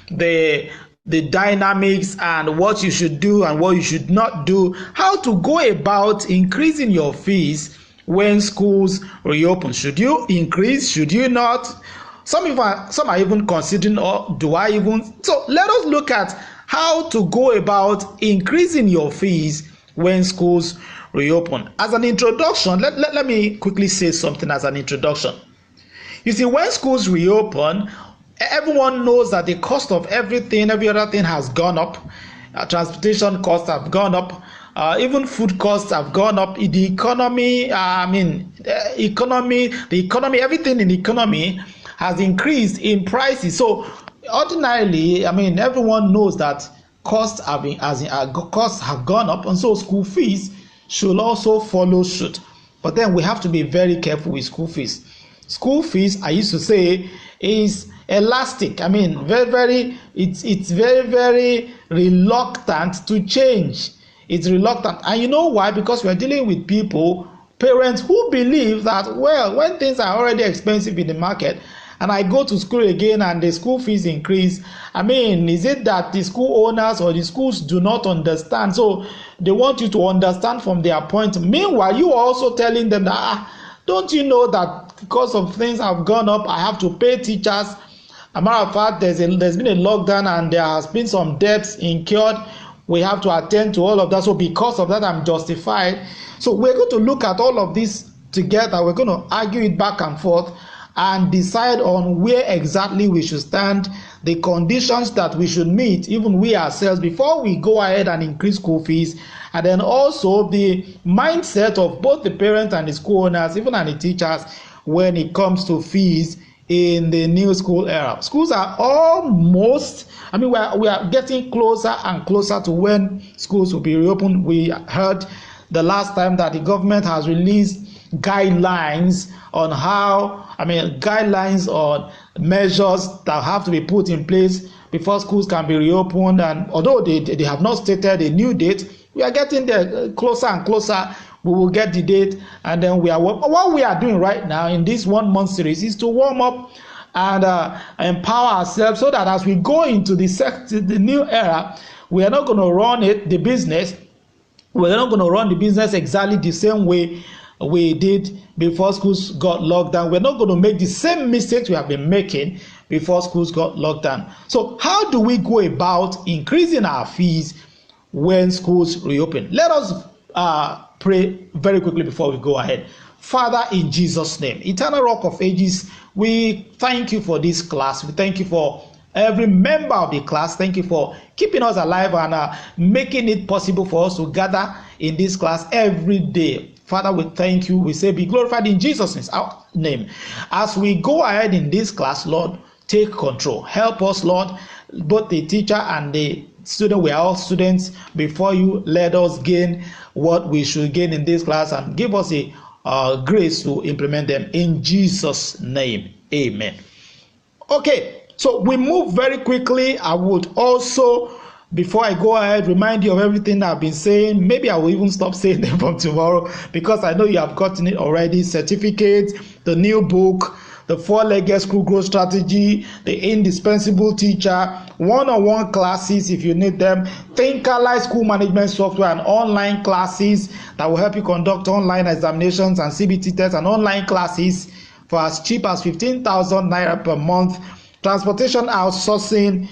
the the dynamics and what you should do and what you should not do, how to go about increasing your fees when schools reopen. Should you increase? Should you not? Some are even considering, or do I even? So let us look at how to go about increasing your fees when schools reopen. As an introduction, let me quickly say something as an introduction. You see, when schools reopen, everyone knows that the cost of everything, every other thing has gone up. Transportation costs have gone up. Even food costs have gone up. The economy, the economy, everything in the economy has increased in prices. So ordinarily, everyone knows that costs have gone up, and so school fees should also follow suit. But then we have to be very careful with school fees. School fees, I used to say, is elastic. It's very reluctant to change. It's reluctant, and you know why? Because we are dealing with parents who believe that, well, when things are already expensive in the market, and I go to school again and the school fees increase, is it that the school owners or the schools do not understand? So they want you to understand from their point. Meanwhile, you are also telling them that, don't you know that because of things have gone up, I have to pay teachers? As a matter of fact, there's been a lockdown and there has been some debts incurred. We have to attend to all of that. So because of that, I'm justified. So we're going to look at all of this together. We're going to argue it back and forth and decide on where exactly we should stand, the conditions that we should meet, even we ourselves, before we go ahead and increase school fees, and then also the mindset of both the parents and the school owners, even and the teachers, when it comes to fees in the new school era. Schools are almost, we are getting closer and closer to when schools will be reopened. We heard the last time that the government has released guidelines on guidelines on measures that have to be put in place before schools can be reopened. And although they have not stated a new date, we are getting there closer and closer. We will get the date, and then what we are doing right now in this 1 month series is to warm up and empower ourselves, so that as we go into the new era, we are not going to run the business exactly the same way we did before schools got locked down. We're not going to make the same mistakes we have been making before schools got locked down. So how do we go about increasing our fees when schools reopen? Let us pray very quickly before we go ahead. Father, in Jesus' name, eternal rock of ages, we thank you for this class. We thank you for every member of the class. Thank you for keeping us alive and making it possible for us to gather in this class every day. Father, we thank you. We say be glorified in Jesus' name. As we go ahead in this class, Lord, take control. Help us, Lord, both the teacher and the student. We are all students before you. Let us gain what we should gain in this class and give us a grace to implement them. In Jesus' name, amen. Okay, so we move very quickly. I would also, before I go ahead, remind you of everything I've been saying. Maybe I will even stop saying them from tomorrow, because I know you have gotten it already. Certificates, the new book, the 4-legged school growth strategy, the indispensable teacher, one-on-one classes if you need them, Thinkerlite school management software, and online classes that will help you conduct online examinations and CBT tests, and online classes for as cheap as 15,000 naira per month, transportation outsourcing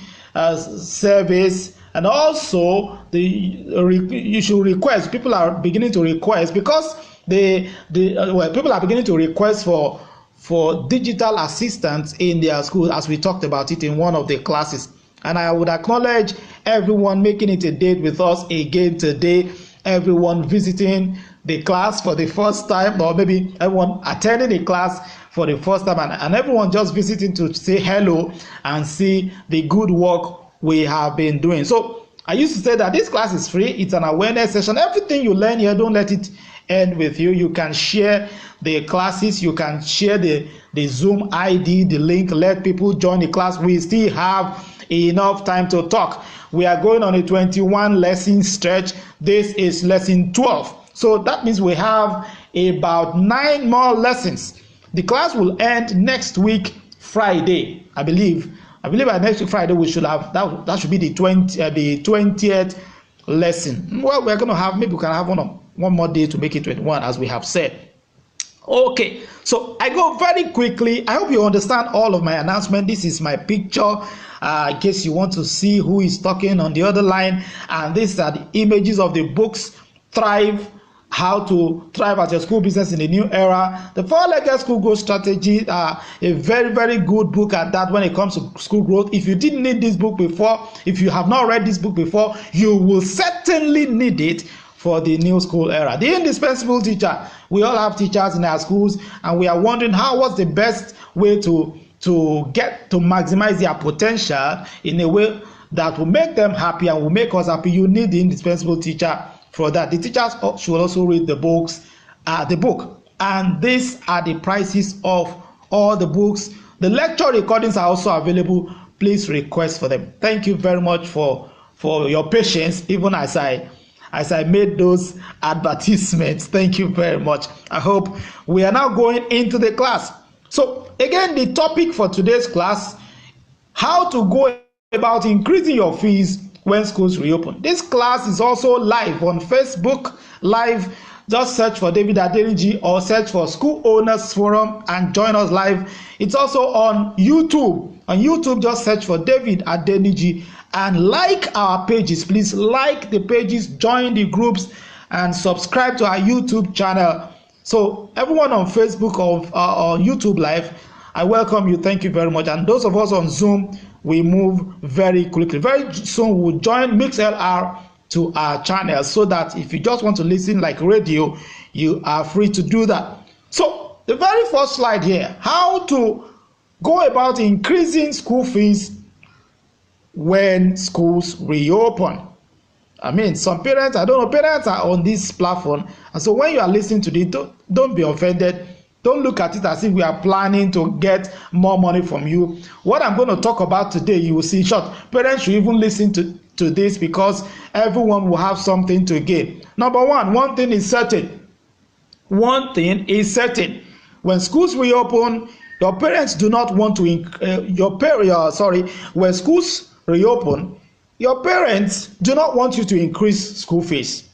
service. And also you should request. People are beginning to request, because people are beginning to request for digital assistants in their school, as we talked about it in one of the classes. And I would acknowledge everyone making it a date with us again today, everyone visiting the class for the first time, or maybe everyone attending the class for the first time, and everyone just visiting to say hello and see the good work we have been doing. So I used to say that this class is free. It's an awareness session. Everything you learn here, don't let it end with you. You can share the classes. You can share the Zoom ID, the link. Let people join the class. We still have enough time to talk. We are going on a 21 lesson stretch. This is lesson 12. So that means we have about 9 more lessons. The class will end next week, Friday, I believe. I believe by next week Friday we should have that should be the 20th lesson. Well, we're going to have, maybe we can have one more day to make it 21, as we have said. Okay, so I go very quickly. I hope you understand all of my announcement. This is my picture, in case you want to see who is talking on the other line. And these are the images of the books: Thrive, How to Thrive as a School Business in the New Era, The Four-Legged School Growth Strategy, a very, very good book at that when it comes to school growth. If you didn't need this book before, if you have not read this book before, you will certainly need it for the new school era. The Indispensable Teacher. We all have teachers in our schools, and we are wondering what's the best way to get to maximize their potential in a way that will make them happy and will make us happy. You need the Indispensable Teacher for that. The teachers should also read the book, and these are the prices of all the books. The lecture recordings are also available. Please request for them. Thank you very much for your patience, even as I made those advertisements. Thank you very much. I hope we are now going into the class. So again, the topic for today's class: how to go about increasing your fees when schools reopen. This class is also live on Facebook Live. Just search for David Adeniji or search for School Owners Forum and join us live. It's also on YouTube. On YouTube, just search for David Adeniji and like our pages. Please like the pages, join the groups, and subscribe to our YouTube channel. So everyone on Facebook or YouTube Live, I welcome you. Thank you very much. And those of us on Zoom, we move very quickly. Very soon we'll join MixLR to our channel, so that if you just want to listen like radio, you are free to do that. So the very first slide here: how to go about increasing school fees when schools reopen. I mean, some parents, I don't know, parents are on this platform, and so when you are listening to this, don't be offended. Don't look at it as if we are planning to get more money from you. What I'm going to talk about today, you will see short. Parents should even listen to this, because everyone will have something to gain. Number one thing is certain. One thing is certain. When schools reopen, your parents do not want to when schools reopen, your parents do not want you to increase school fees,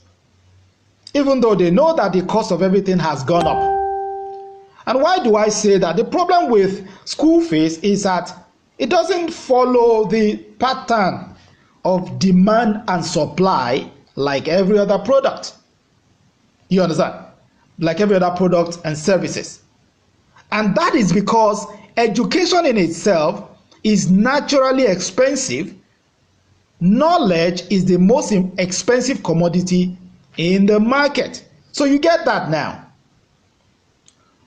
even though they know that the cost of everything has gone up. And why do I say that? The problem with school fees is that it doesn't follow the pattern of demand and supply like every other product. You understand? Like every other product and services. And that is because education in itself is naturally expensive. Knowledge is the most expensive commodity in the market. So you get that now.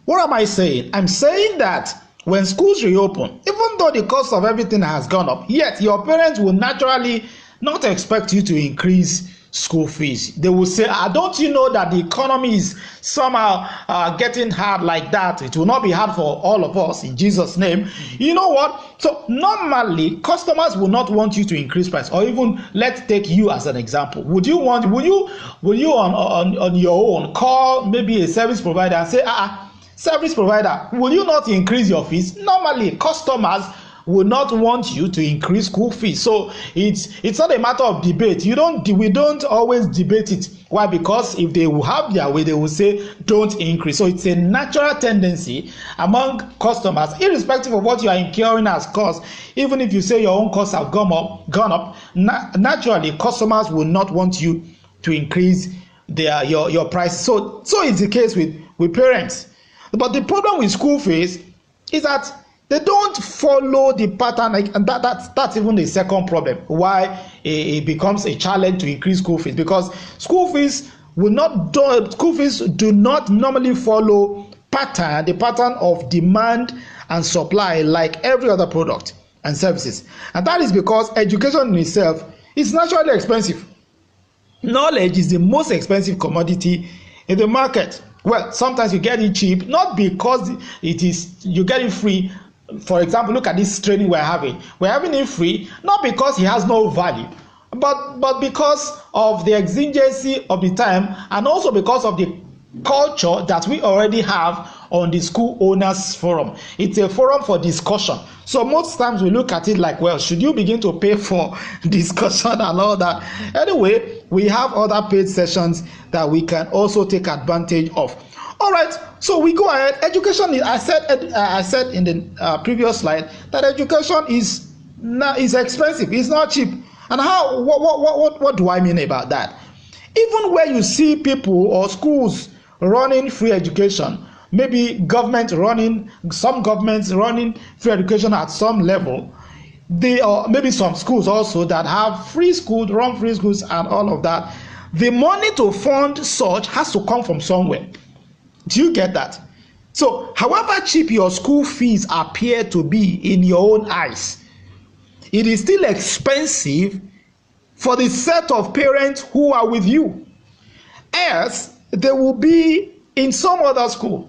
What am I saying? I'm saying that when schools reopen, even though the cost of everything has gone up, yet your parents will naturally not expect you to increase school fees. They will say, don't you know that the economy is somehow getting hard like that? It will not be hard for all of us, in Jesus' name. You know what? So normally customers will not want you to increase price, or even, let's take you as an example. Will you on your own call maybe a service provider and say, service provider, will you not increase your fees? Normally customers will not want you to increase school fees. So it's not a matter of debate. We don't always debate it. Why? Because if they will have their way, they will say don't increase. So it's a natural tendency among customers, irrespective of what you are incurring as costs. Even if you say your own costs have gone up, naturally customers will not want you to increase your price. So it's the case with parents. But the problem with school fees is that they don't follow the pattern, and that's even the second problem why it becomes a challenge to increase school fees, because school fees do not normally follow the pattern of demand and supply like every other product and services. And that is because education in itself is naturally expensive. Knowledge is the most expensive commodity in the market. Well, sometimes you get it cheap, not because you get it free. For example, look at this training we're having. We're having it free, not because it has no value, but because of the exigency of the time, and also because of the culture that we already have on the school owners forum. It's a forum for discussion. So most times we look at it like, well, should you begin to pay for discussion and all that? Anyway, we have other paid sessions that we can also take advantage of. All right, so we go ahead. Education is, I said in the previous slide that education is expensive. It's not cheap. And how? What do I mean about that? Even where you see people or schools running free education, maybe some governments running free education at some level, or maybe some schools also that have free schools, run free schools and all of that, the money to fund such has to come from somewhere. Do you get that? So however cheap your school fees appear to be in your own eyes, it is still expensive for the set of parents who are with you. Else, they will be in some other school.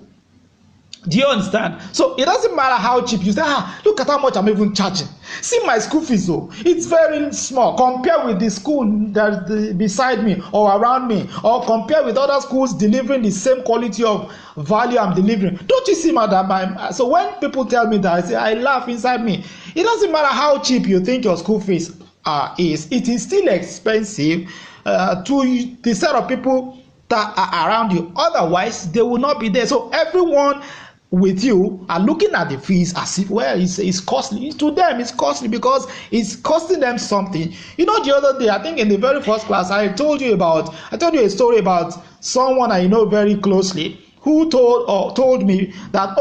Do you understand? So it doesn't matter how cheap you say, look at how much I'm even charging. See my school fees, though. It's very small. Compare with the school that's beside me or around me, or compare with other schools delivering the same quality of value I'm delivering. Don't you see, madam? So when people tell me that, I say, I laugh inside me. It doesn't matter how cheap you think your school fees it is still expensive to the set of people that are around you. Otherwise, they will not be there. So everyone with you are looking at the fees as if, well, it's costly. To them, it's costly because it's costing them something. You know, the other day, I think in the very first class, I told you a story about someone I know very closely who told me that,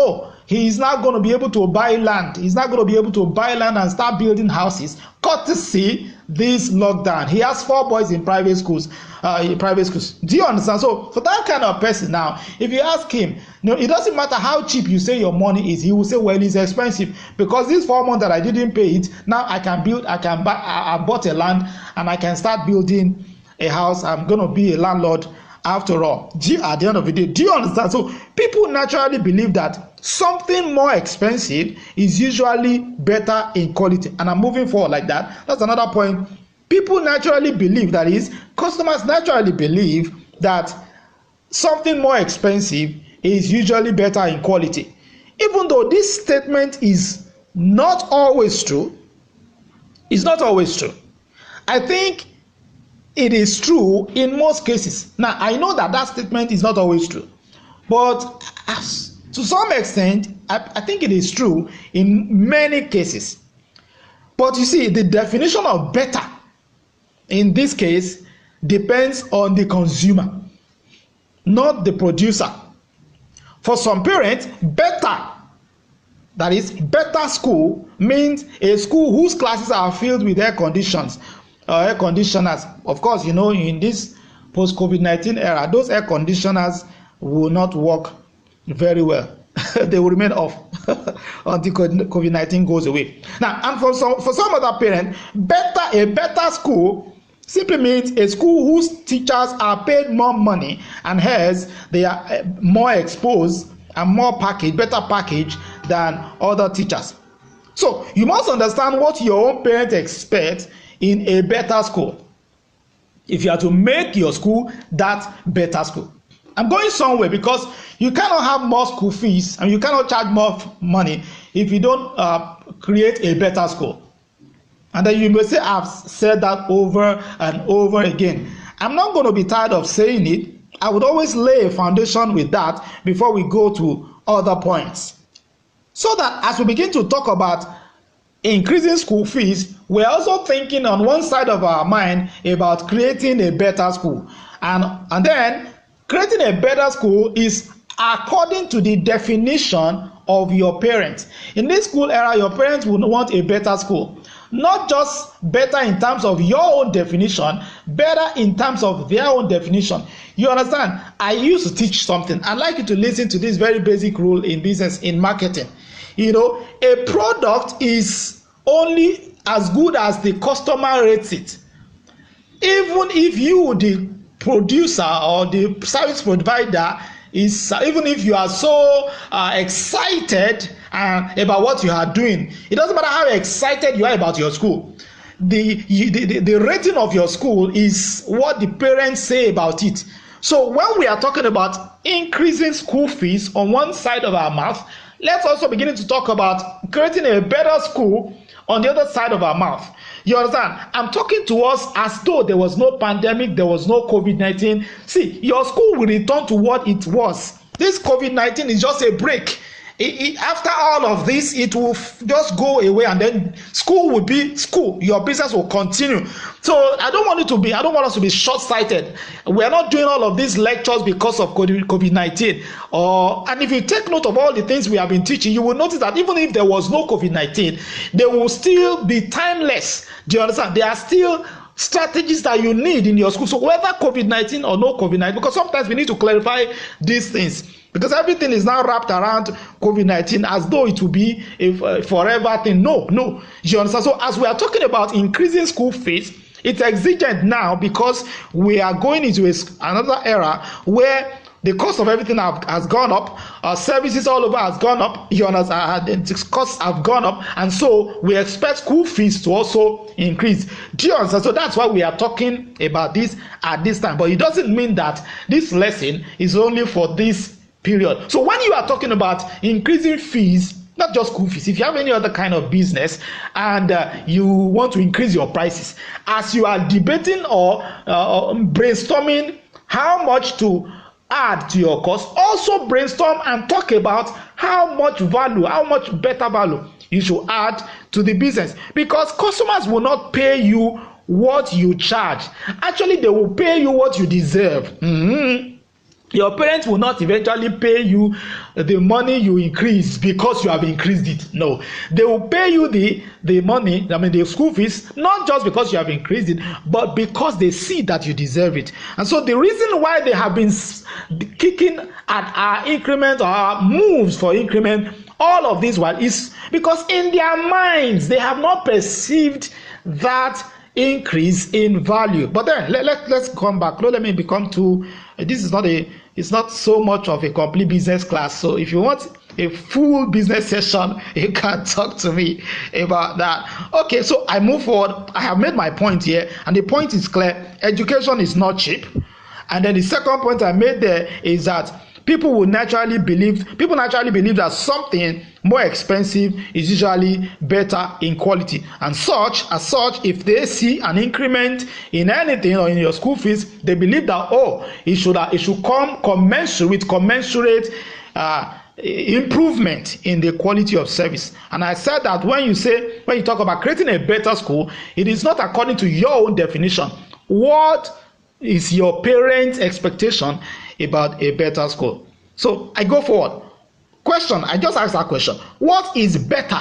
he is not going to be able to buy land. He's not going to be able to buy land and start building houses courtesy this lockdown. He has 4 boys in private schools. Do you understand? So for that kind of person now, if you ask him, it doesn't matter how cheap you say your money is, he will say, well, it's expensive because these 4 months that I didn't pay it, now I bought a land and I can start building a house. I'm going to be a landlord after all. At the end of the day, do you understand? So people naturally believe that something more expensive is usually better in quality, and I'm moving forward like that. That's another point. People naturally believe, that is, customers naturally believe that something more expensive is usually better in quality, even though this statement is not always true. It's not always true. I think it is true in most cases. Now, I know that statement is not always true, but to some extent, I think it is true in many cases. But you see, the definition of better in this case depends on the consumer, not the producer. For some parents, better, that is, better school means a school whose classes are filled with air conditioners. Of course, in this post-COVID-19 era, those air conditioners will not work very well. They will remain off until COVID-19 goes away. Now, and for some other parents, a better school simply means a school whose teachers are paid more money, and hence they are more exposed and better packaged than other teachers. So you must understand what your own parents expect in a better school if you are to make your school that better school. I'm going somewhere because you cannot have more school fees and you cannot charge more money if you don't create a better school. And then you may say, I've said that over and over again. I'm not going to be tired of saying it. I would always lay a foundation with that before we go to other points, so that as we begin to talk about increasing school fees, we're also thinking on one side of our mind about creating a better school. And then creating a better school is according to the definition of your parents. In this school era, your parents would want a better school. Not just better in terms of your own definition, better in terms of their own definition. You understand? I used to teach something. I'd like you to listen to this very basic rule in business, in marketing. A product is only as good as the customer rates it. Even if you, the producer or the service provider, even if you are so excited about what you are doing, it doesn't matter how excited you are about your school. The rating of your school is what the parents say about it. So when we are talking about increasing school fees on one side of our mouth, let's also begin to talk about creating a better school on the other side of our mouth. You understand? I'm talking to us as though there was no pandemic, there was no COVID-19. See, your school will return to what it was. This COVID-19 is just a break. After all of this, it will just go away, and then school will be school. Your business will continue. So I don't want us to be short-sighted. We are not doing all of these lectures because of COVID-19. And if you take note of all the things we have been teaching, you will notice that even if there was no COVID-19, they will still be timeless. Do you understand? There are still strategies that you need in your school. So whether COVID-19 or no COVID-19, because sometimes we need to clarify these things, because everything is now wrapped around COVID-19 as though it will be a forever thing. No. You understand? So as we are talking about increasing school fees, it's exigent now because we are going into another era where the cost of everything has gone up. Services all over has gone up. You understand? The costs have gone up, and so we expect school fees to also increase. Do you understand? So that's why we are talking about this at this time. But it doesn't mean that this lesson is only for this period. So when you are talking about increasing fees, not just school fees, if you have any other kind of business and you want to increase your prices, as you are debating or brainstorming how much to add to your cost, also brainstorm and talk about how much better value you should add to the business, because customers will not pay you what you charge. Actually, they will pay you what you deserve. Your parents will not eventually pay you the money you increase because you have increased it. No, they will pay you the money, the school fees, not just because you have increased it, but because they see that you deserve it. And so the reason why they have been kicking at our increment or our moves for increment all of this while is because in their minds they have not perceived that increase in value. But then let's come back. Don't let me become too. This is it's not so much of a complete business class. So if you want a full business session, you can talk to me about that. Okay, so I move forward. I have made my point here, and the point is clear. Education is not cheap. And then the second point I made there is that people naturally believe that something more expensive is usually better in quality, and as such, if they see an increment in anything or in your school fees, they believe that it should come commensurate improvement in the quality of service. And I said that when you talk about creating a better school, it is not according to your own definition. What is your parents' expectation about a better school? So I go forward. Question, I just asked that question. What is better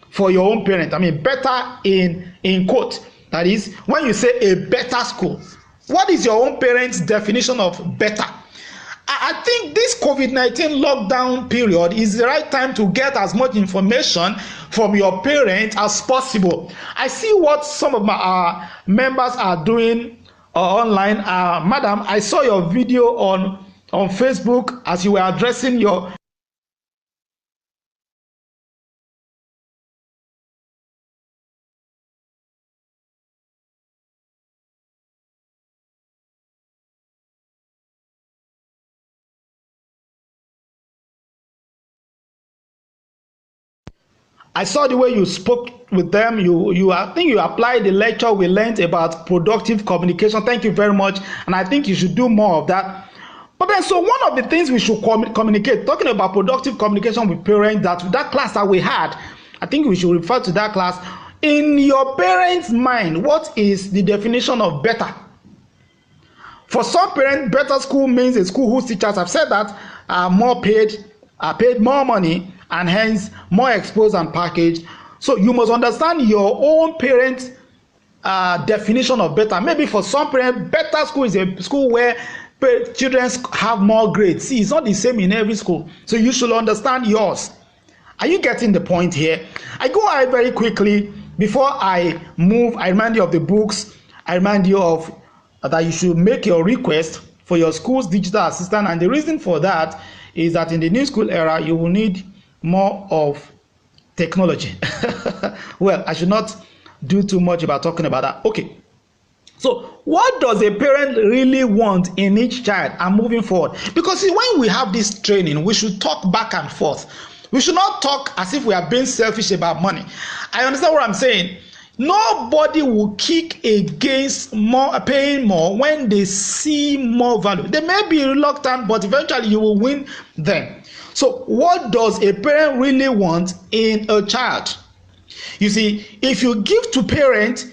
for your own parent? Better in quote. That is, when you say a better school, what is your own parent's definition of better? I think this COVID-19 lockdown period is the right time to get as much information from your parents as possible. I see what some of my members are doing online. Madam, I saw your video on Facebook as you were addressing your I saw the way you spoke with them. I think you applied the lecture we learned about productive communication. Thank you very much. And I think you should do more of that. But then, so one of the things we should communicate, talking about productive communication with parents, that class that we had, I think we should refer to that class. In your parents' mind, what is the definition of better? For some parents, better school means a school whose teachers, have said that, are paid more money, and hence more exposed and packaged. So you must understand your own parents' definition of better. Maybe for some parents, better school is a school where children have more grades. See, it's not the same in every school. So you should understand yours. Are you getting the point here? I go ahead very quickly. Before I move, I remind you of the books. I remind you of that you should make your request for your school's digital assistant. And the reason for that is that in the new school era, you will need more of technology. Well, I should not do too much about talking about that. Okay. So what does a parent really want in each child? And moving forward, because see, when we have this training, we should talk back and forth. We should not talk as if we are being selfish about money. I understand what I'm saying. Nobody will kick against paying more when they see more value. They may be reluctant, but eventually you will win them. So what does a parent really want in a child? You see, if you give to parents,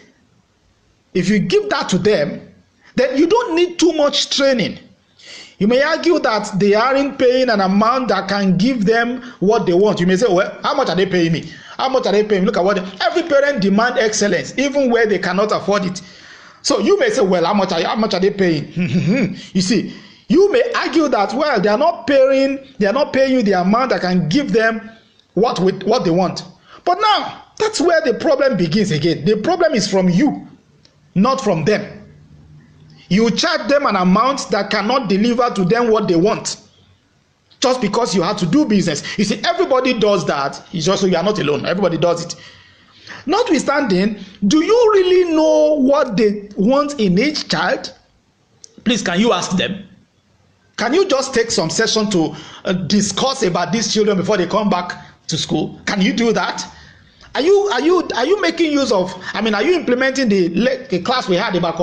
if you give that to them, then you don't need too much training. You may argue that they aren't paying an amount that can give them what they want. You may say, well, how much are they paying me? How much are they paying me? Look at what every parent demand excellence, even where they cannot afford it. So you may say, well, how much are they paying? You see, you may argue that, well, they are not paying you the amount that can give them what they want. But now that's where the problem begins again. The problem is from you, not from them. You charge them an amount that cannot deliver to them what they want, just because you have to do business. You see, everybody does that. It's just so you are not alone. Everybody does it. Notwithstanding, do you really know what they want in each child? Please, can you ask them? Can you just take some session to discuss about these children before they come back to school? Can you do that? Are you making use of, are you implementing the class we had about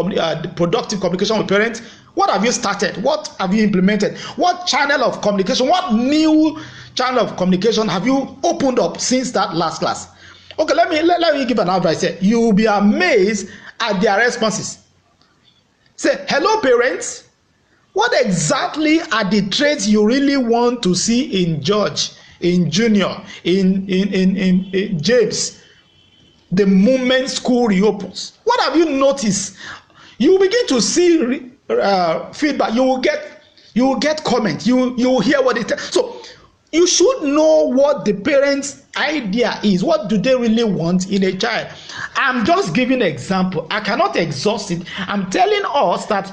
productive communication with parents? What have you started? What have you implemented? What channel of communication, what new channel of communication have you opened up since that last class? Okay, let me give an advice here. You will be amazed at their responses. Say, hello parents, what exactly are the traits you really want to see in George, in Junior, in James, the moment school reopens? What have you noticed? You will begin to see feedback. You will get comment. You will hear what they tell. So you should know what the parents' idea is. What do they really want in a child? I'm just giving an example. I cannot exhaust it. I'm telling us that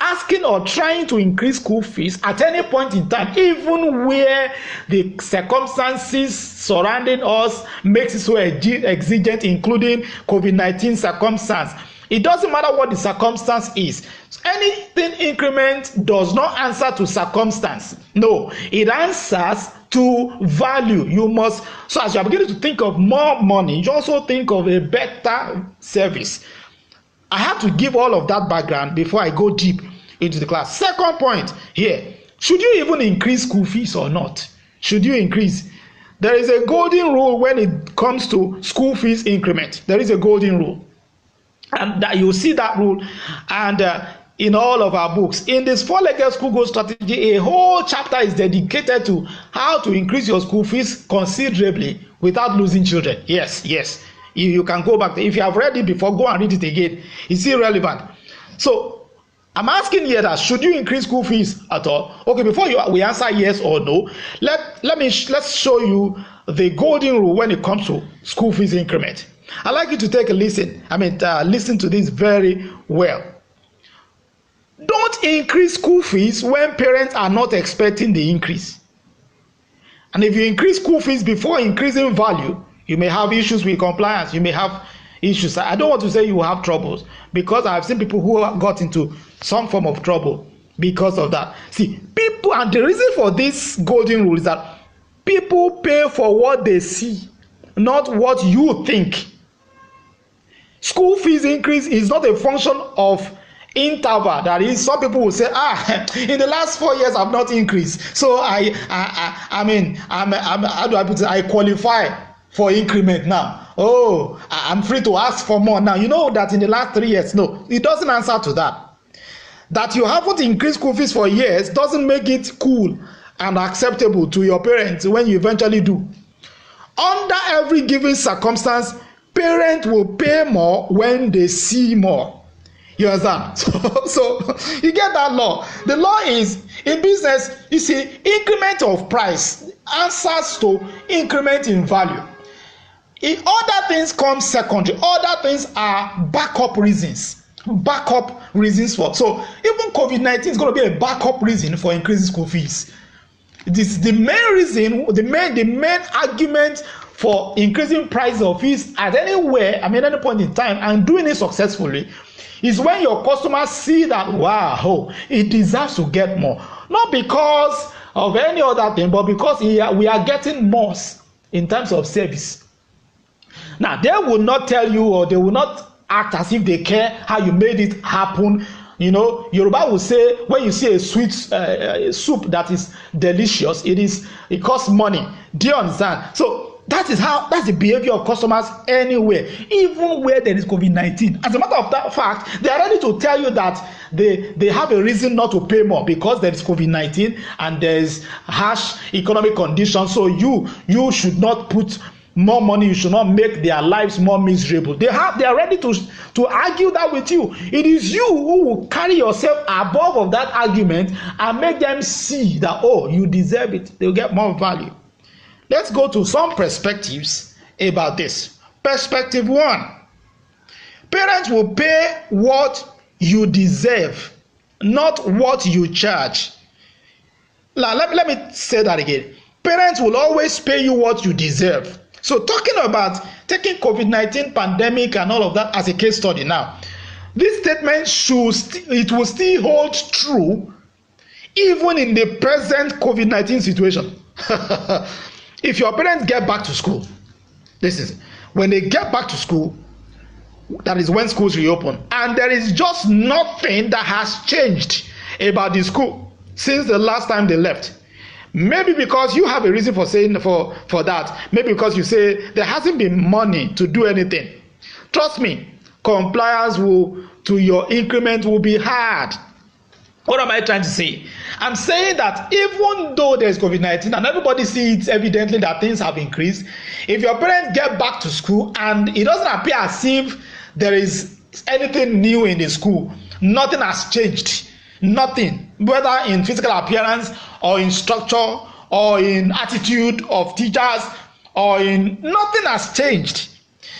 asking or trying to increase school fees at any point in time, even where the circumstances surrounding us makes it so exigent, including COVID-19 circumstance. It doesn't matter what the circumstance is. Anything increment does not answer to circumstance. No, it answers to value. You must, so as you are beginning to think of more money, you also think of a better service. I have to give all of that background before I go deep into the class. Second point here, should you even increase school fees or not? Should you increase? There is a golden rule when it comes to school fees increment. There is a golden rule. And that you see that rule and in all of our books. In this four-legged school growth strategy, a whole chapter is dedicated to how to increase your school fees considerably without losing children. Yes. You can go back. If you have read it before, go and read it again. It's irrelevant. So I'm asking here that should you increase school fees at all? Okay, before we answer yes or no, let's show you the golden rule when it comes to school fees increment. I'd like you to take a listen. Listen to this very well. Don't increase school fees when parents are not expecting the increase. And if you increase school fees before increasing value, you may have issues with compliance. You may have issues. I don't want to say you will have troubles, because I've seen people who got into some form of trouble because of that. See, people, and the reason for this golden rule is that people pay for what they see, not what you think. School fees increase is not a function of interval. That is, some people will say, in the last 4 years I've not increased, so how do I put it? I qualify for increment now. Oh, I'm free to ask for more now. You know that in the last 3 years, no, it doesn't answer to that. That you haven't increased school fees for years doesn't make it cool and acceptable to your parents when you eventually do. Under every given circumstance, parents will pay more when they see more. You understand? So you get that law. The law is, in business, you see, increment of price answers to increment in value. Other things come secondary. Other things are backup reasons. Backup reasons for. So even COVID-19 is going to be a backup reason for increasing school fees. This is the main reason, the main argument for increasing price of fees at anywhere, any point in time, and doing it successfully, is when your customers see that, wow, it deserves to get more. Not because of any other thing, but because we are getting more in terms of service. Now, they will not tell you, or they will not act as if they care how you made it happen. Yoruba will say, when you see a sweet soup that is delicious, it costs money. Do you understand? So that's the behavior of customers anywhere, even where there is COVID-19. As a matter of fact, they are ready to tell you that they have a reason not to pay more because there is COVID-19 and there is harsh economic conditions. So you should not put more money, you should not make their lives more miserable. They are ready to argue that with you. It is you who will carry yourself above of that argument and make them see that, oh, you deserve it. They'll get more value. Let's go to some perspectives about this. Perspective 1. Parents will pay what you deserve, not what you charge. Now, let me say that again. Parents will always pay you what you deserve. So talking about taking COVID-19 pandemic and all of that as a case study now, this statement it will still hold true even in the present COVID-19 situation. If your parents get back to school, when they get back to school, that is when schools reopen, and there is just nothing that has changed about the school since the last time they left. Maybe because you have a reason for saying for that. Maybe because you say there hasn't been money to do anything. Trust me, compliance to your increment will be hard. What am I trying to say? I'm saying that even though there's COVID-19 and everybody sees evidently that things have increased, if your parents get back to school and it doesn't appear as if there is anything new in the school, nothing has changed. Nothing, whether in physical appearance or in structure or in attitude of teachers or nothing has changed.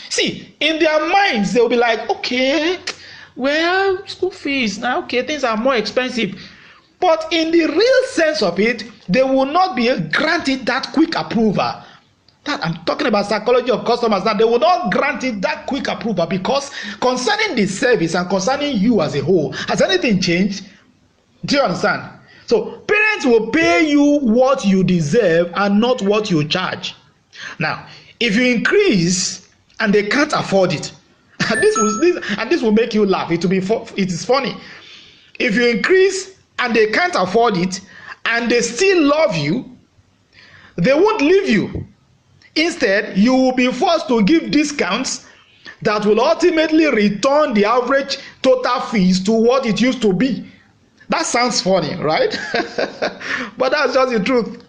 See, in their minds, they'll be like, okay, well, school fees now, okay, things are more expensive. But in the real sense of it, they will not be granted that quick approval. That I'm talking about psychology of customers now. They will not grant it that quick approval because concerning the service and concerning you as a whole, has anything changed? Do you understand? So parents will pay you what you deserve and not what you charge. Now, if you increase and they can't afford it, and this will make you laugh. It is funny. If you increase and they can't afford it and they still love you, they won't leave you. Instead, you will be forced to give discounts that will ultimately return the average total fees to what it used to be. That sounds funny, right? But that's just the truth.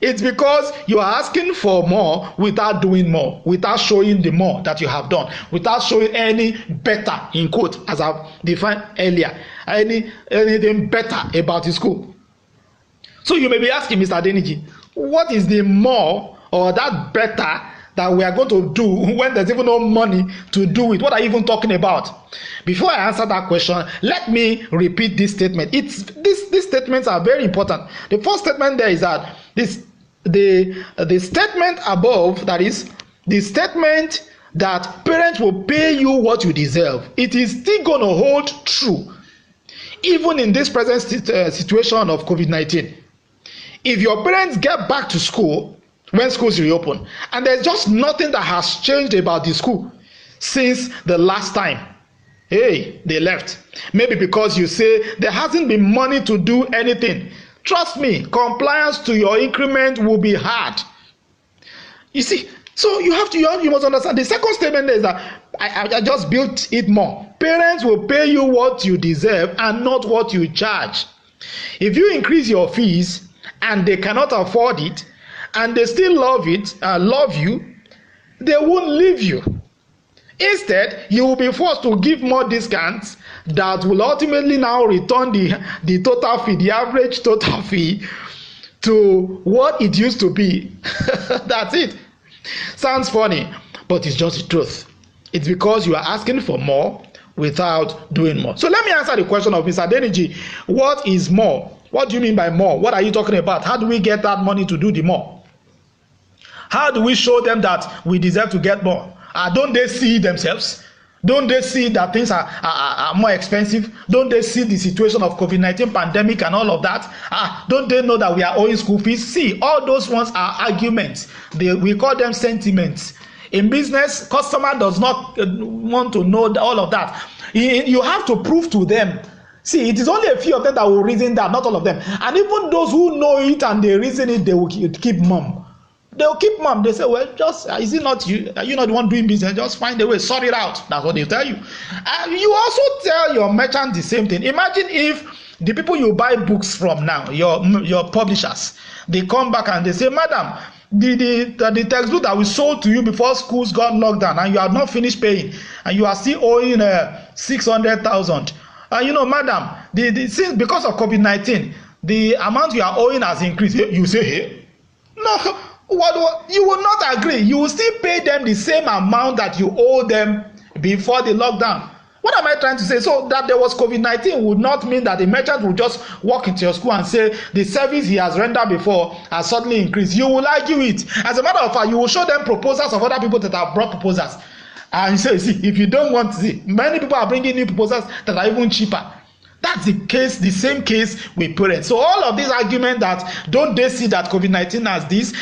It's because you are asking for more without doing more, without showing the more that you have done, without showing any better, in quote, as I've defined earlier, anything better about the school. So you may be asking, Mr. Adeniji, what is the more or that better that we are going to do when there's even no money to do it? What are you even talking about? Before I answer that question, let me repeat this statement. These statements are very important. The first statement there is that the statement above, that is the statement that parents will pay you what you deserve, it is still going to hold true even in this present situation of COVID-19. If your parents get back to school when schools reopen and there's just nothing that has changed about the school since the last time they left, maybe because you say there hasn't been money to do anything, trust me, compliance to your increment will be hard. You see, so you must understand. The second statement is that I just built it more. Parents will pay you what you deserve and not what you charge. If you increase your fees and they cannot afford it and they still love you, they won't leave you. Instead, you will be forced to give more discounts that will ultimately now return the total fee, the average total fee, to what it used to be. That's it. Sounds funny, but it's just the truth. It's because you are asking for more without doing more. So let me answer the question of Mr. Adeniji. What is more? What do you mean by more? What are you talking about? How do we get that money to do the more? How do we show them that we deserve to get more? Don't they see themselves? Don't they see that things are more expensive? Don't they see the situation of COVID-19 pandemic and all of that? Don't they know that we are owing school fees? See, all those ones are arguments. We call them sentiments. In business, customer does not want to know all of that. You have to prove to them. See, it is only a few of them that will reason that, not all of them. And even those who know it and they reason it, they will keep mum. They'll keep mum. They say, well, just is it not you? Are you not the one doing business? Just find a way, sort it out. That's what they tell you. You also tell your merchant the same thing. Imagine if the people you buy books from now, your publishers, they come back and they say, madam, the textbook that we sold to you before schools got locked down and you have not finished paying and you are still owing 600,000. Madam, since because of COVID-19, the amount you are owing has increased. You say, hey, no. What you will not agree. You will still pay them the same amount that you owe them before the lockdown. What am I trying to say? So that there was COVID-19 would not mean that the merchant will just walk into your school and say the service he has rendered before has suddenly increased. You will argue it. As a matter of fact, you will show them proposals of other people that have brought proposals. And you say, see, if you don't want to see, many people are bringing new proposals that are even cheaper. That's the case, the same case with parents. So all of these arguments that don't they see that COVID-19 has this,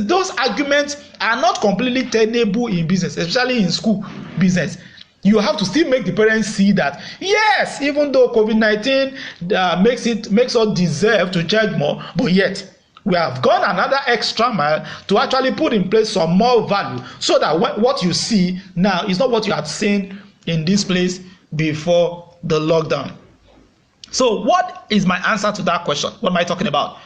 those arguments are not completely tenable in business, especially in school business. You have to still make the parents see that, yes, even though COVID-19 makes us deserve to charge more, but yet we have gone another extra mile to actually put in place some more value so that what you see now is not what you had seen in this place before the lockdown. So what is my answer to that question? What am I talking about?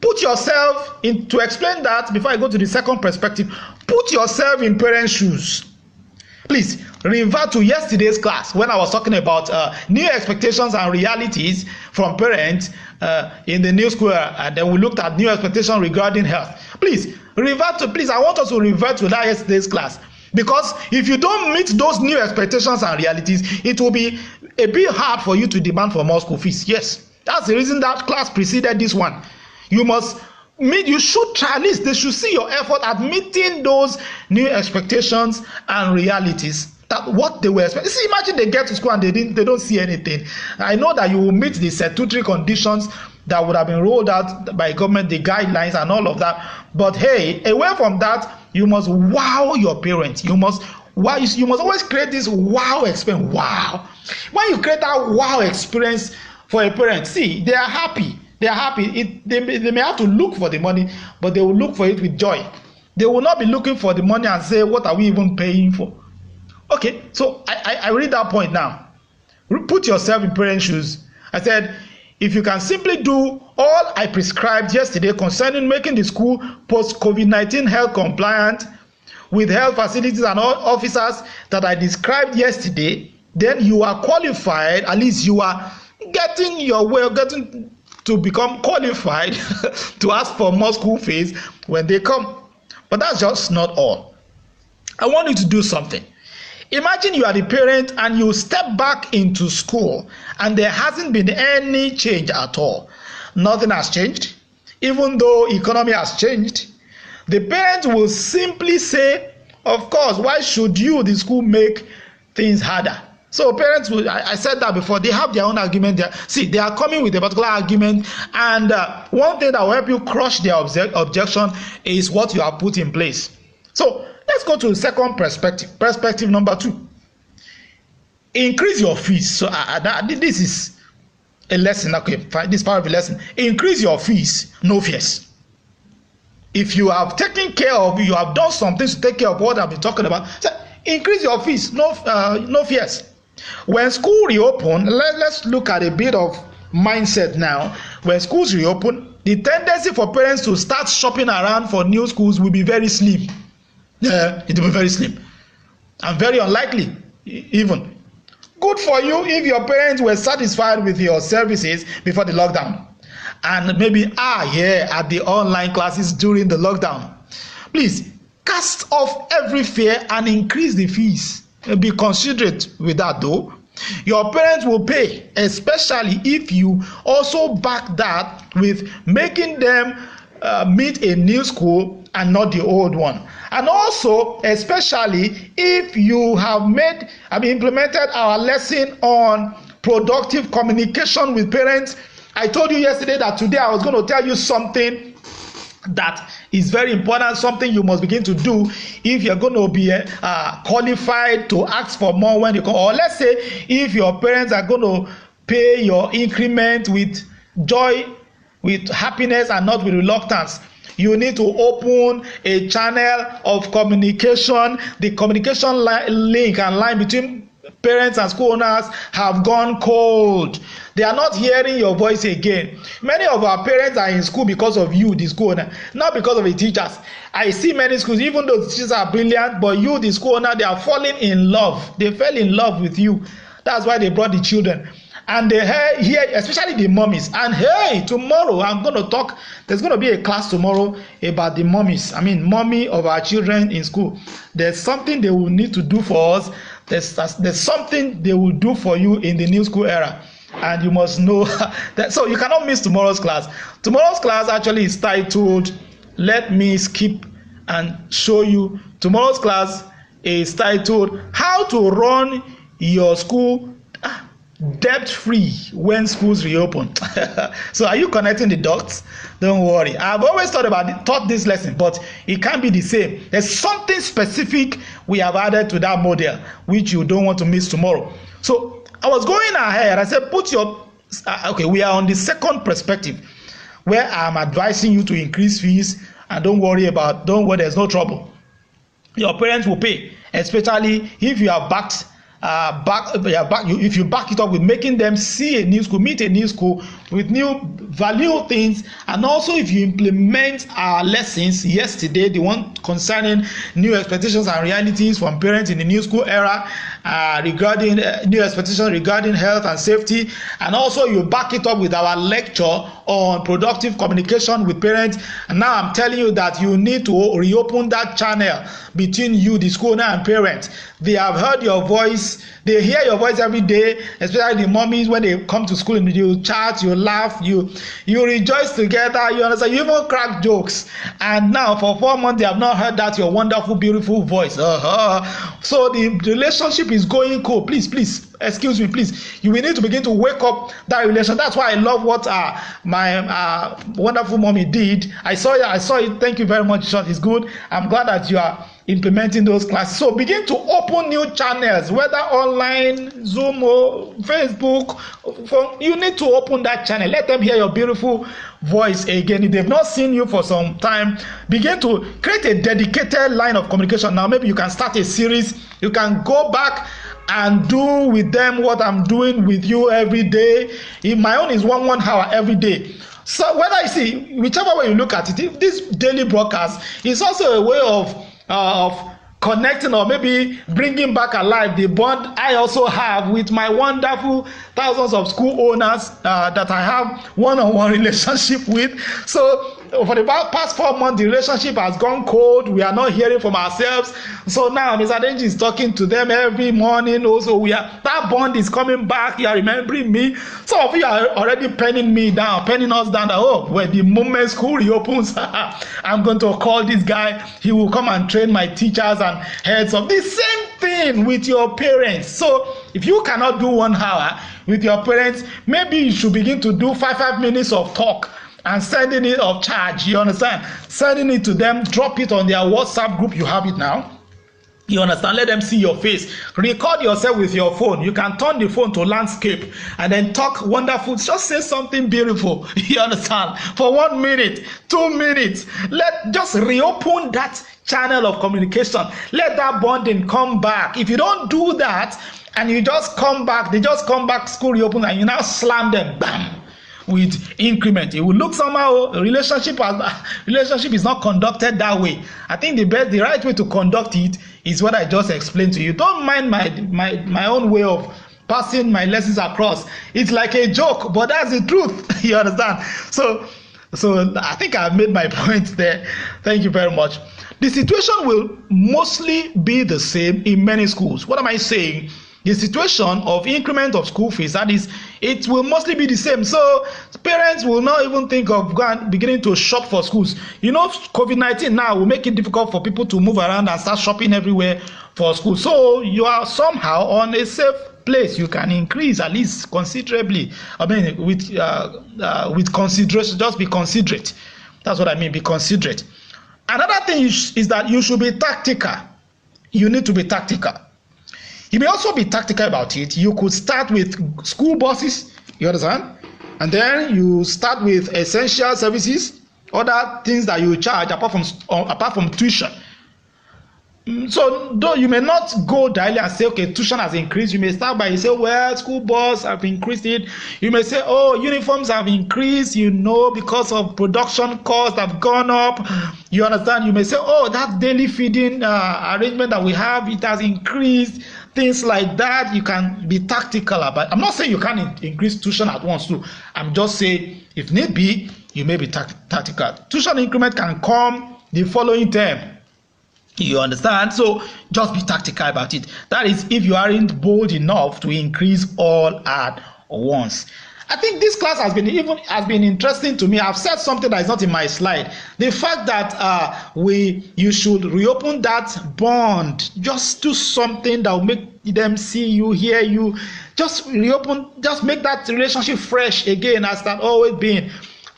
Put yourself in, to explain that before I go to the second perspective, put yourself in parents' shoes. Please revert to yesterday's class when I was talking about new expectations and realities from parents in the new school, and then we looked at new expectations regarding health. Please I want us to revert to that yesterday's class. Because if you don't meet those new expectations and realities, it will be a bit hard for you to demand for more school fees. Yes, that's the reason that class preceded this one. You should try, at least they should see your effort at meeting those new expectations and realities. That what they were expecting. See, imagine they get to school and they don't see anything. I know that you will meet the statutory conditions that would have been rolled out by government, the guidelines and all of that. But hey, away from that, you must wow your parents. You must always create this wow experience. Wow. When you create that wow experience for a parent, see, they are happy. They are happy. They may have to look for the money, but they will look for it with joy. They will not be looking for the money and say, what are we even paying for? Okay, so I read that point now. Put yourself in parents' shoes. I said, if you can simply do all I prescribed yesterday concerning making the school post-COVID-19 health compliant with health facilities and all officers that I described yesterday, then you are qualified, at least you are getting to become qualified to ask for more school fees when they come. But that's just not all. I want you to do something. Imagine you are the parent and you step back into school and there hasn't been any change at all. Nothing has changed. Even though economy has changed, the parent will simply say, of course, why should you, the school, make things harder? So parents will, I said that before, they have their own argument there. See, they are coming with a particular argument, and one thing that will help you crush their objection is what you have put in place. So let's go to the second perspective. Perspective number 2. Increase your fees. So this is a lesson. Okay, this part of the lesson. Increase your fees, no fears. If you have taken care of, you have done something to take care of what I've been talking about, so increase your fees, no fears. When school reopen, let's look at a bit of mindset now. When schools reopen, the tendency for parents to start shopping around for new schools will be very slim. Yeah, it will be very slim and very unlikely even. Good for you if your parents were satisfied with your services before the lockdown and maybe at the online classes during the lockdown. Please cast off every fear and increase the fees. Be considerate with that though. Your parents will pay, especially if you also back that with making them meet a new school and not the old one. And also, especially if you have implemented our lesson on productive communication with parents. I told you yesterday that today I was going to tell you something that is very important, something you must begin to do if you're going to be qualified to ask for more when you come. Or let's say if your parents are going to pay your increment with joy, with happiness, and not with reluctance. You need to open a channel of communication. The communication link and line between parents and school owners have gone cold. They are not hearing your voice again. Many of our parents are in school because of you, the school owner, not because of the teachers. I see many schools, even though the teachers are brilliant, but you, the school owner, they are falling in love. They fell in love with you. That's why they brought the children. And they hear, especially the mummies. And hey, tomorrow I'm going to talk. There's going to be a class tomorrow about the mummies. Mummy of our children in school. There's something they will need to do for us. There's something they will do for you in the new school era. And you must know that. So you cannot miss tomorrow's class. Tomorrow's class actually is titled, let me skip and show you. Tomorrow's class is titled, how to run your school debt-free when schools reopen. So are you connecting the dots? Don't worry. I've always taught this lesson, but it can't be the same. There's something specific we have added to that model, which you don't want to miss tomorrow. So I was going ahead. I said, we are on the second perspective, where I'm advising you to increase fees, and don't worry, there's no trouble. Your parents will pay, especially if you are backed. If you back it up with making them see a new school, meet a new school with new value things, and also if you implement our lessons yesterday, the one concerning new expectations and realities from parents in the new school era, regarding new expectations regarding health and safety, and also you back it up with our lecture on productive communication with parents. And now I'm telling you that you need to reopen that channel between you, the school owner, and parents. They have heard your voice. They hear your voice every day, especially the mommies when they come to school and you chat, you laugh, you rejoice together, you understand, you even crack jokes. And now for 4 months they have not heard that your wonderful, beautiful voice. So the relationship is going cool. Please, excuse me, please. You will need to begin to wake up that relation. That's why I love what my wonderful mommy did. I saw it. Thank you very much. It's good. I'm glad that you are implementing those classes. So begin to open new channels, whether online, Zoom, or Facebook. You need to open that channel. Let them hear your beautiful voice again. If they've not seen you for some time, begin to create a dedicated line of communication. Now maybe you can start a series. You can go back and do with them what I'm doing with you every day. If my own is one hour every day. So whether you see, whichever way you look at it, if this daily broadcast is also a way of connecting or maybe bringing back alive the bond I also have with my wonderful thousands of school owners that I have one-on-one relationship with. So for the past 4 months, the relationship has gone cold. We are not hearing from ourselves. So now Mr. Denji is talking to them every morning. Also, that bond is coming back. You are remembering me. Some of you are already penning us down. That, when the moment school reopens, I'm going to call this guy. He will come and train my teachers and heads of the same thing with your parents. So if you cannot do 1 hour with your parents, maybe you should begin to do 5 minutes of talk and sending it of charge. You understand? Sending it to them, drop it on their WhatsApp group. You have it now. You understand? Let them see your face. Record yourself with your phone. You can turn the phone to landscape and then talk wonderful. Just say something beautiful. You understand? For 1 minute, 2 minutes. Just reopen that channel of communication. Let that bonding come back. If you don't do that and you just come back, they just come back, school reopen, and you now slam them, bam, with increment. It will look somehow relationship is not conducted that way. I think the right way to conduct it is what I just explained to you. Don't mind my own way of passing my lessons across. It's like a joke, but that's the truth. You understand? So I think I've made my point there. Thank you very much. The situation will mostly be the same in many schools. What am I saying? the situation of increment of school fees, that is, it will mostly be the same. So parents will not even think of beginning to shop for schools. You know, COVID-19 now will make it difficult for people to move around and start shopping everywhere for school. So you are somehow on a safe place. You can increase at least considerably. I mean, with consideration, just be considerate. That's what I mean, be considerate. Another thing is that you should be tactical. You need to be tactical. You may also be tactical about it. You could start with school buses, you understand? And then you start with essential services, other things that you charge apart from tuition. So though you may not go directly and say, okay, tuition has increased, you may start by say, well, school bus have increased it. You may say, oh, uniforms have increased, you know, because of production costs have gone up. You understand? You may say, oh, that daily feeding arrangement that we have, it has increased. Things like that. You can be tactical about. I'm not saying you can't increase tuition at once too. I'm just saying, if need be, you may be tactical. Tuition increment can come the following term. You understand? So just be tactical about it. That is, if you aren't bold enough to increase all at once. I think this class has been interesting to me. I've said something that is not in my slide. The fact that you should reopen that bond. Just do something that will make them see you, hear you. Just reopen. Just make that relationship fresh again, as that always been.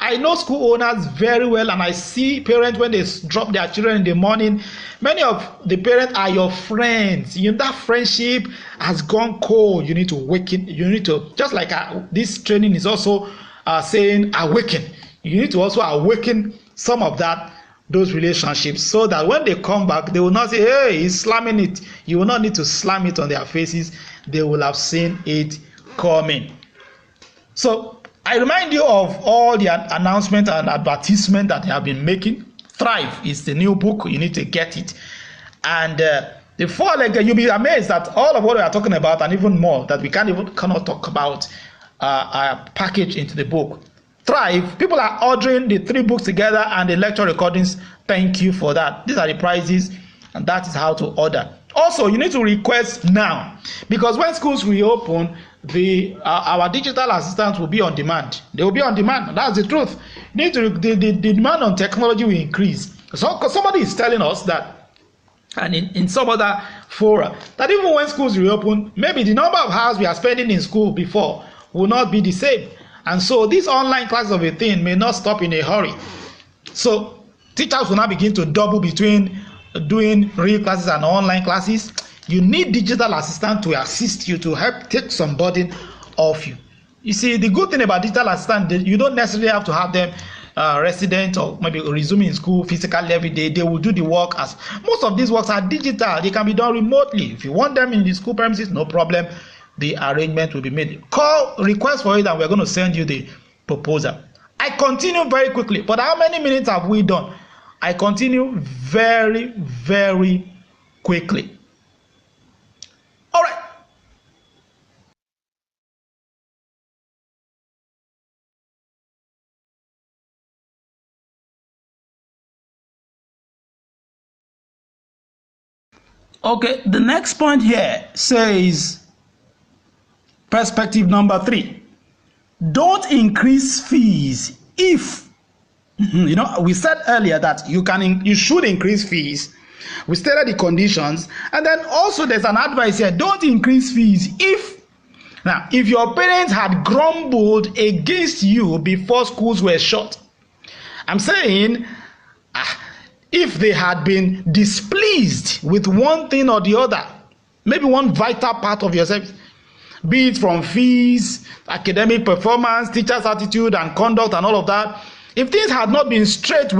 I know school owners very well, and I see parents when they drop their children in the morning. Many of the parents are your friends. That friendship has gone cold. You need to awaken. You need to, just like this training is also saying awaken. You need to also awaken some of those relationships, so that when they come back, they will not say, hey, he's slamming it. You will not need to slam it on their faces. They will have seen it coming. So I remind you of all the announcements and advertisements that they have been making. Thrive is the new book. You need to get it. And the four-legged, you'll be amazed that all of what we are talking about, and even more, that we cannot talk about, are packaged into the book. Thrive, people are ordering the 3 books together and the lecture recordings. Thank you for that. These are the prices, and that is how to order. Also, you need to request now, because when schools reopen, our digital assistants will be on demand. They will be on demand. That's the truth. The demand on technology will increase. So somebody is telling us that, and in some other fora, that even when schools reopen, maybe the number of hours we are spending in school before will not be the same. And so this online class of a thing may not stop in a hurry. So teachers will now begin to double between doing real classes and online classes. You need digital assistant to assist you, to help take some burden off you. You see, the good thing about digital assistant, you don't necessarily have to have them resident or maybe resuming school physically every day. They will do the work. As most of these works are digital, they can be done remotely. If you want them in the school premises, no problem. The arrangement will be made. Call, request for it, and we're going to send you the proposal. I continue very quickly. But how many minutes have we done? I continue very, very quickly. All right. Okay, the next point here says perspective number 3. Don't increase fees if, we said earlier that you should increase fees. We stated the conditions, and then also there's an advice here: don't increase fees if your parents had grumbled against you before schools were shut. I'm saying if they had been displeased with one thing or the other, maybe one vital part of yourself, be it from fees, academic performance, teachers' attitude and conduct and all of that, if things had not been straight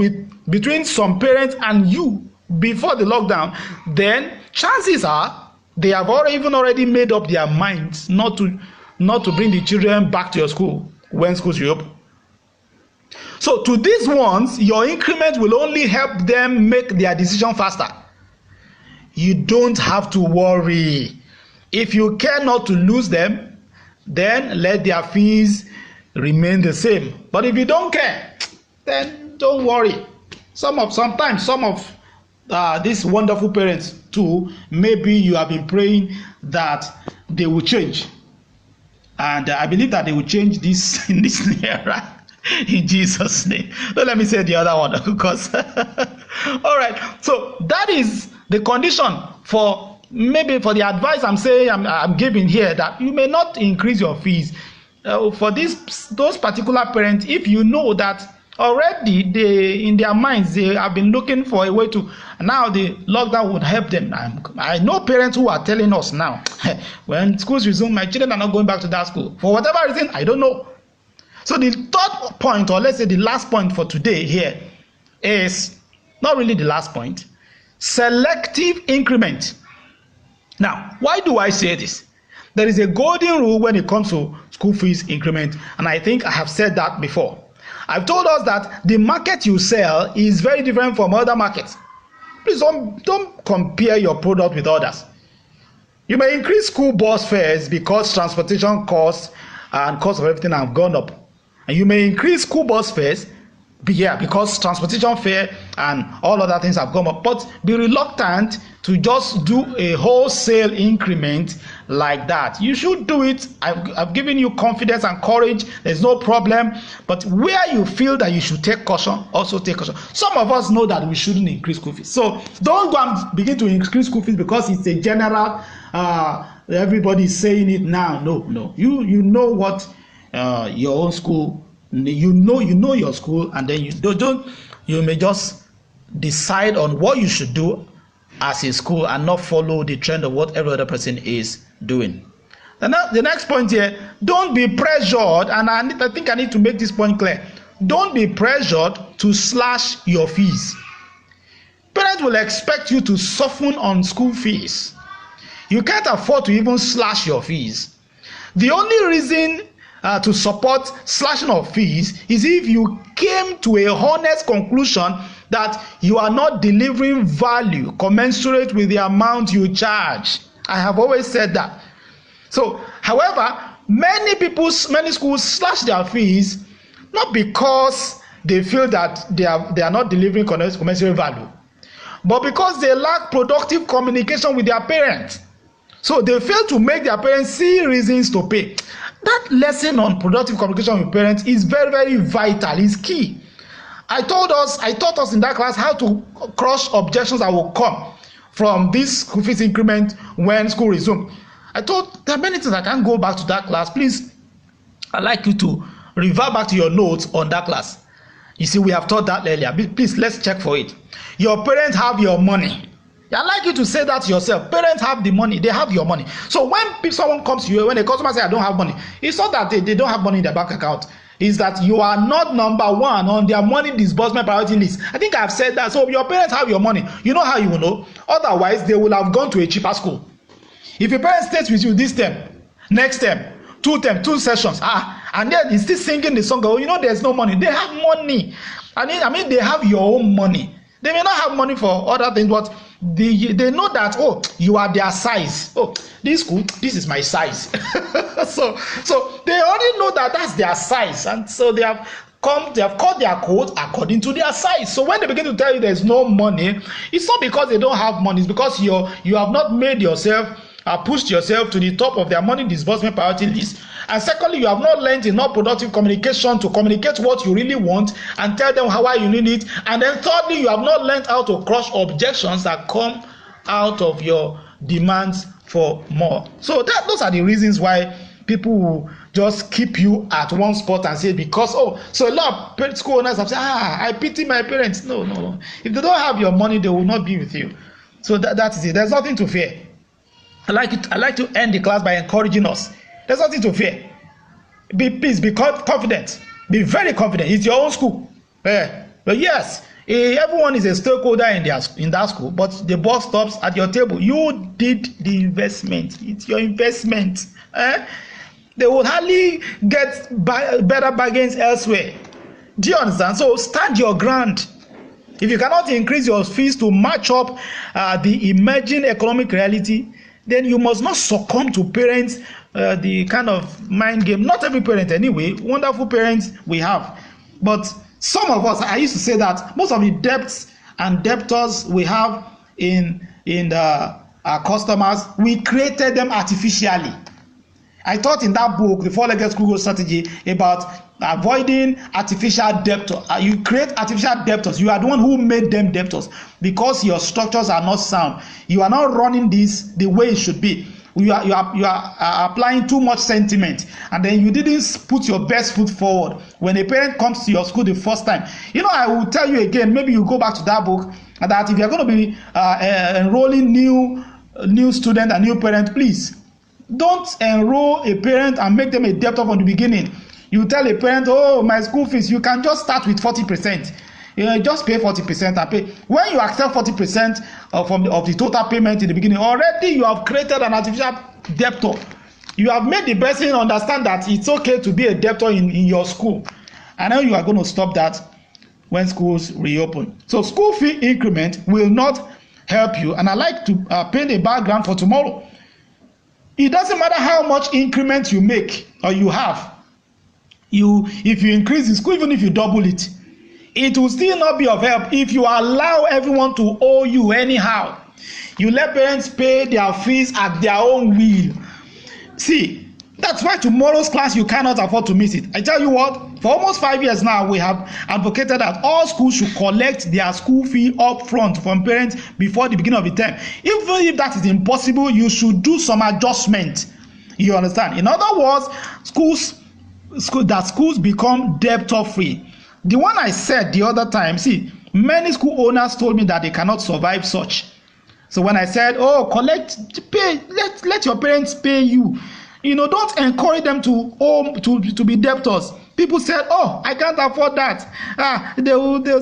between some parents and you before the lockdown, then chances are they have already made up their minds not to bring the children back to your school when schools reopen. So to these ones, your increment will only help them make their decision faster. You don't have to worry. If you care not to lose them, then let their fees remain the same. But if you don't care, then don't worry. Sometimes some of these wonderful parents too, maybe you have been praying that they will change. And I believe that they will change this in this era in Jesus' name. Don't let me say the other one because all right. So that is the condition for maybe for the advice I'm saying I'm giving here, that you may not increase your fees for those particular parents. If you know that already they in their minds they have been looking for a way to, now the lockdown would help them. I know parents who are telling us now when schools resume, my children are not going back to that school for whatever reason, I don't know. So the third point, or let's say the last point for today here, is not really the last point: selective increment. Now, why do I say this? There is a golden rule when it comes to school fees increment, and I think I have said that before. I've told us that the market you sell is very different from other markets. Please don't compare your product with others. You may increase school bus fares because transportation costs and cost of everything have gone up. And you may increase school bus fares because transportation fare and all other things have gone up. But be reluctant to just do a wholesale increment like that. You should do it. I've given you confidence and courage. There's no problem. But where you feel that you should take caution, also take caution. Some of us know that we shouldn't increase school fees. So don't go and begin to increase school fees because it's a general, everybody is saying it now. No. You know what your own school, you know your school, and then you may just decide on what you should do as a school and not follow the trend of what every other person is doing. The next point here: don't be pressured, and I think I need to make this point clear. Don't be pressured to slash your fees. Parents will expect you to soften on school fees. You can't afford to even slash your fees. The only reason to support slashing of fees is if you came to a honest conclusion that you are not delivering value commensurate with the amount you charge. I have always said that. So, however, many schools slash their fees not because they feel that they are not delivering commensurate value, but because they lack productive communication with their parents. So they fail to make their parents see reasons to pay. That lesson on productive communication with parents is very, very vital. It's key. I taught us in that class how to crush objections that will come from this school fees increment when school resumes. I thought there are many things I can't go back to that class. Please, I'd like you to revert back to your notes on that class. You see, we have taught that earlier. Please, let's check for it. Your parents have your money. I'd like you to say that to yourself. Parents have the money. They have your money. So when someone comes to you, when a customer says, I don't have money, it's not that they don't have money in their bank account. It's that you are not number one on their money disbursement priority list. I think I've said that. So your parents have your money. You know how you will know? Otherwise, they will have gone to a cheaper school. If your parents stays with you this term, next term, two sessions, and then he's still singing the song, there's no money. They have money. I mean, they have your own money. They may not have money for other things, but they know that, you are their size. This school, this is my size. so they already know that that's their size, and so they have cut their coat according to their size. So when they begin to tell you there's no money, it's not because they don't have money. It's because you have not made yourself pushed yourself to the top of their money disbursement priority list. And secondly, you have not learned enough productive communication to communicate what you really want and tell them how you need it. And then thirdly, you have not learned how to crush objections that come out of your demands for more. So those are the reasons why people will just keep you at one spot and say, because so a lot of school owners have said, I pity my parents. No. If they don't have your money, they will not be with you. So that is it. There's nothing to fear. I like to end the class by encouraging us. There's nothing to fear. Please be confident. Be very confident. It's your own school. But yes, everyone is a stakeholder in that school, but the boss stops at your table. You did the investment. It's your investment. They will hardly get better bargains elsewhere. Do you understand? So stand your ground. If you cannot increase your fees to match up the emerging economic reality, then you must not succumb to parents, the kind of mind game. Not every parent anyway. Wonderful parents we have. But some of us, I used to say that most of the debts and debtors we have in customers, we created them artificially. I taught in that book, The Four-Legged School Growth Strategy, about avoiding artificial debtors. You create artificial debtors. You are the one who made them debtors because your structures are not sound. You are not running this the way it should be. You are applying too much sentiment, and then you didn't put your best foot forward. When a parent comes to your school the first time, I will tell you again, maybe you go back to that book, that if you're going to be enrolling new student and new parent, please don't enroll a parent and make them a debtor from the beginning. You tell a parent, oh, my school fees, you can just start with 40%. Just pay 40% and pay. When you accept 40% of the total payment in the beginning, already you have created an artificial debtor. You have made the person understand that it's okay to be a debtor in your school. And now you are going to stop that when schools reopen. So school fee increment will not help you. And I like to paint a background for tomorrow. It doesn't matter how much increment you make or you have. If you increase the school, even if you double it, it will still not be of help if you allow everyone to owe you anyhow. You let parents pay their fees at their own will. See, that's why tomorrow's class you cannot afford to miss it. I tell you what, for almost 5 years now, we have advocated that all schools should collect their school fee up front from parents before the beginning of the term. Even if that is impossible, you should do some adjustment. You understand? In other words, schools become debtor free. The one I said the other time, see, many school owners told me that they cannot survive such. So when I said, oh, pay, let your parents pay you. Don't encourage them to be debtors. People said, oh, I can't afford that.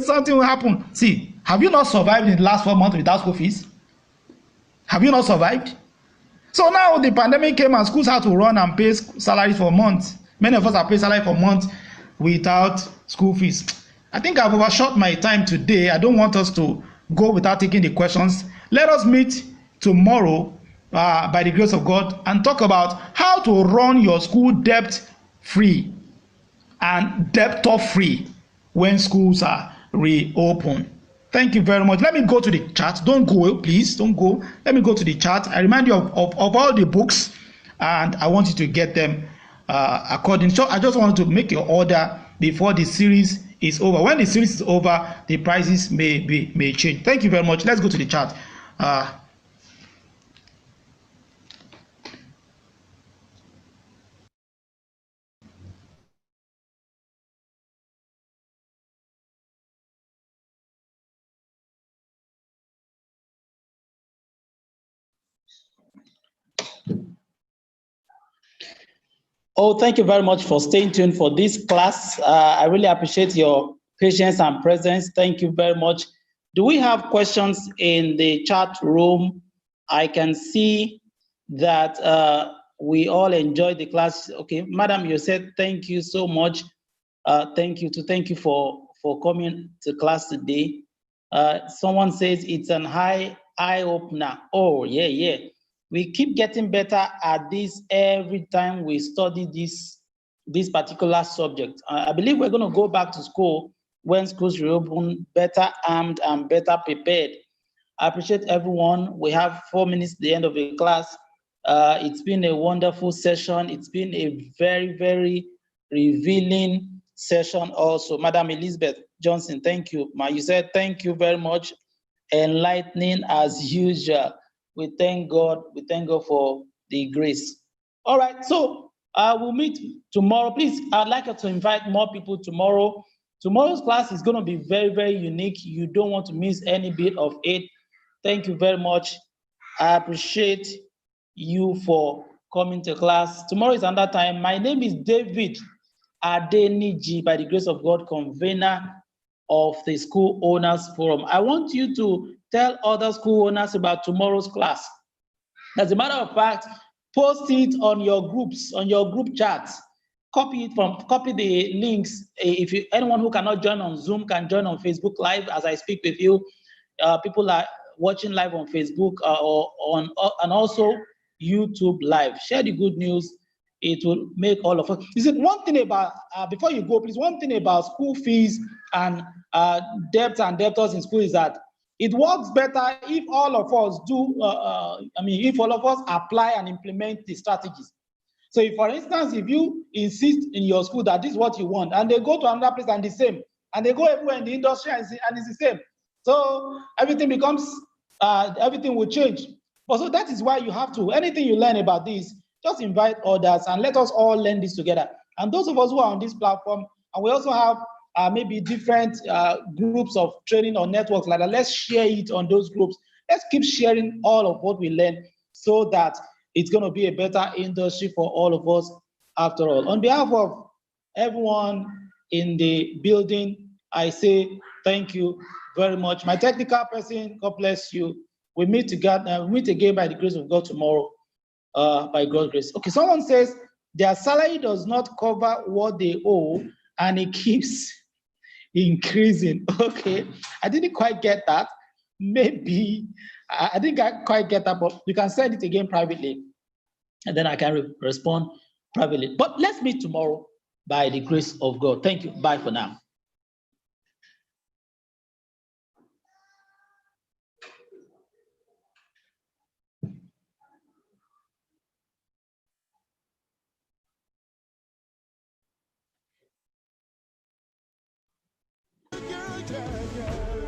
Something will happen. See, have you not survived in the last 4 months without school fees? Have you not survived? So now the pandemic came and schools had to run and pay salaries for months. Many of us are paying salary for months without school fees. I think I've overshot my time today. I don't want us to go without taking the questions. Let us meet tomorrow by the grace of God and talk about how to run your school debt free and debtor free when schools are reopened. Thank you very much. Let me go to the chat. Don't go, please. Don't go. Let me go to the chat. I remind you of all the books, and I want you to get them according. So I just wanted to make your order before the series is over. When the series is over, the prices may change. Thank you very much. Let's go to the chat. Oh, thank you very much for staying tuned for this class. I really appreciate your patience and presence. Thank you very much. Do we have questions in the chat room? I can see that we all enjoyed the class. Okay, madam, you said thank you so much. Thank you for coming to class today. Someone says it's an eye opener. Oh, yeah. We keep getting better at this every time we study this particular subject. I believe we're going to go back to school when schools reopen, better armed and better prepared. I appreciate everyone. We have 4 minutes to the end of the class. It's been a wonderful session. It's been a very, very revealing session also. Madam Elizabeth Johnson, thank you. You said thank you very much. Enlightening as usual. We thank God. We thank God for the grace. All right, so we'll meet tomorrow. Please, I'd like to invite more people tomorrow. Tomorrow's class is going to be very, very unique. You don't want to miss any bit of it. Thank you very much. I appreciate you for coming to class. Tomorrow is another time. My name is David Adeniji, by the grace of God, convener of the School Owners Forum. I want you to tell other school owners about tomorrow's class. As a matter of fact, post it on your groups, on your group chats. Copy the links. Anyone who cannot join on Zoom can join on Facebook Live as I speak with you. People are watching live on Facebook and also YouTube Live. Share the good news. It will make all of us. You said one thing about, before you go, please, one thing about school fees and debts and debtors in school is that It works better if all of us do, if all of us apply and implement the strategies. So if, for instance, if you insist in your school that this is what you want, and they go to another place and the same, and they go everywhere in the industry and it's the same, so everything becomes, everything will change. But so that is why you have to, anything you learn about this, just invite others and let us all learn this together. And those of us who are on this platform, and we also have maybe different groups of training or networks like that, let's share it on those groups. Let's keep sharing all of what we learn so that it's going to be a better industry for all of us after all. On behalf of everyone in the building, I say thank you very much. My technical person, God bless you. We meet again by the grace of God tomorrow, by God's grace. Okay, someone says their salary does not cover what they owe and it keeps increasing. Okay, I didn't quite get that. Maybe I didn't quite get that, but you can send it again privately, and then I can respond privately. But let's meet tomorrow by the grace of God. Thank you. Bye for now. Yeah, yeah, yeah.